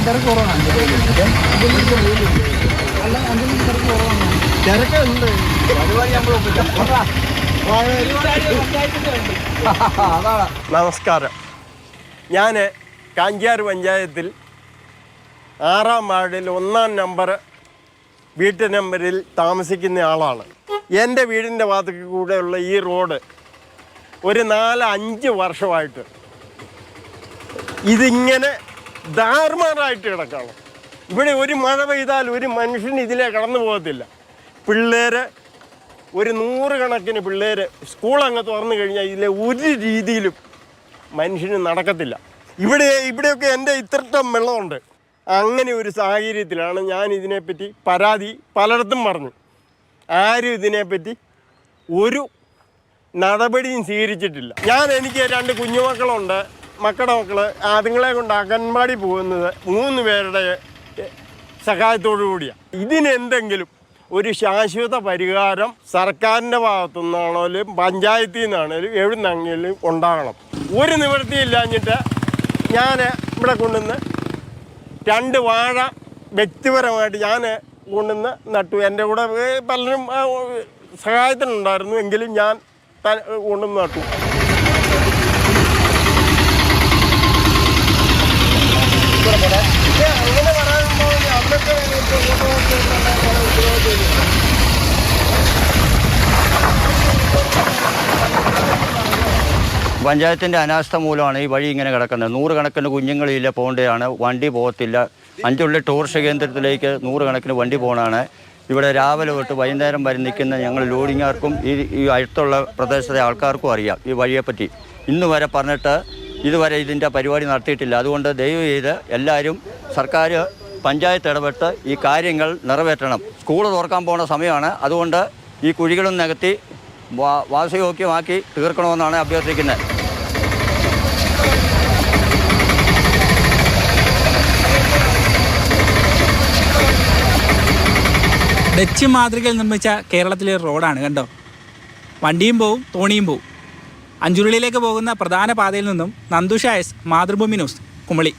തിരക്ക് കുറവാണ്. തിരക്കുണ്ട്. നമസ്കാരം. ഞാൻ കാഞ്ചാർ പഞ്ചായത്തിൽ 6-ാം വാർഡിൽ 1-ാം നമ്പർ വീട്ടു നമ്പറിൽ താമസിക്കുന്ന ആളാണ്. എൻ്റെ വീടിൻ്റെ ഭാഗത്ത് കൂടെയുള്ള ഈ റോഡ് ഒരു 4-5 വർഷമായിട്ട് ഇതിങ്ങനെ ദാർമാറായിട്ട് കിടക്കുകയാണ്. ഇവിടെ ഒരു മഴ പെയ്താൽ ഒരു മനുഷ്യൻ ഇതിലെ കടന്നു പോകത്തില്ല. പിള്ളേർ ഒരു 100 കണക്കിന് പിള്ളേർ സ്കൂൾ അങ്ങ് തുറന്നു കഴിഞ്ഞാൽ ഇതിലെ ഒരു രീതിയിലും മനുഷ്യന് നടക്കത്തില്ല. ഇവിടെയൊക്കെ എൻ്റെ ഇത്രട്ടം വെള്ളമുണ്ട്. അങ്ങനെ ഒരു സാഹചര്യത്തിലാണ് ഞാൻ ഇതിനെപ്പറ്റി പരാതി പലയിടത്തും പറഞ്ഞു. ആരും ഇതിനെപ്പറ്റി ഒരു നടപടിയും സ്വീകരിച്ചിട്ടില്ല. എനിക്ക് 2 കുഞ്ഞുമക്കളുണ്ട്. മക്കളുടെ മക്കൾ അതുങ്ങളെ കൊണ്ട് അംഗൻവാടി പോകുന്നത് 3 പേരുടെ സഹായത്തോടു കൂടിയാണ്. ഇതിനെന്തെങ്കിലും ഒരു ശാശ്വത പരിഹാരം സർക്കാരിൻ്റെ ഭാഗത്തു നിന്നാണെങ്കിലും പഞ്ചായത്തിൽ നിന്നാണെങ്കിലും എവിടെ നിന്നെങ്കിലും ഉണ്ടാകണം. ഒരു നിവൃത്തിയില്ലാഞ്ഞിട്ട് ഞാൻ ഇവിടെ കൊണ്ടുവന്ന് 2 വാഴ വ്യക്തിപരമായിട്ട് ഞാൻ കൊണ്ടുവന്ന് നട്ടു. എൻ്റെ കൂടെ പലരും സഹായത്തിനുണ്ടായിരുന്നു, എങ്കിലും ഞാൻ കൊണ്ടുവന്ന് നട്ടു. അങ്ങനെ പറയുമ്പോൾ അന്നത്തെ പഞ്ചായത്തിൻ്റെ അനാസ്ഥ മൂലമാണ് ഈ വഴി ഇങ്ങനെ കിടക്കുന്നത്. 100 കണക്കിന് കുഞ്ഞുങ്ങളില്ല പോകേണ്ടതാണ്, വണ്ടി പോകത്തില്ല. അഞ്ചുള്ളി ടൂറിസ്റ്റ് കേന്ദ്രത്തിലേക്ക് 100 കണക്കിന് വണ്ടി പോകണമാണ്. ഇവിടെ രാവിലെ തൊട്ട് വൈകുന്നേരം വരെ നിൽക്കുന്ന ഞങ്ങൾ ലോഡിങ്ങാർക്കും ഈ അടുത്തുള്ള പ്രദേശത്തെ ആൾക്കാർക്കും അറിയാം ഈ വഴിയെപ്പറ്റി. ഇന്ന് വരെ പറഞ്ഞിട്ട് ഇതുവരെ ഇതിൻ്റെ പരിപാടി നടത്തിയിട്ടില്ല. അതുകൊണ്ട് ദയവ് ചെയ്ത് എല്ലാവരും സർക്കാർ പഞ്ചായത്ത് ഇടപെട്ട് ഈ കാര്യങ്ങൾ നിറവേറ്റണം. സ്കൂൾ തുറക്കാൻ പോകുന്ന സമയമാണ്. അതുകൊണ്ട് ഈ കുഴികളും നികത്തി വാസയോഗ്യമാക്കി തീർക്കണമെന്നാണ് അഭ്യർത്ഥിക്കുന്നത്. ഡച്ച് മാതൃകയിൽ നിർമ്മിച്ച കേരളത്തിലെ റോഡാണ് കണ്ടോ. വണ്ടിയും പോവും, തോണിയും പോവും. അഞ്ചുരുളിയിലേക്ക് പോകുന്ന പ്രധാന പാതയിൽ നിന്നും നന്ദുഷ എസ്, മാതൃഭൂമി ന്യൂസ്, കുമളി.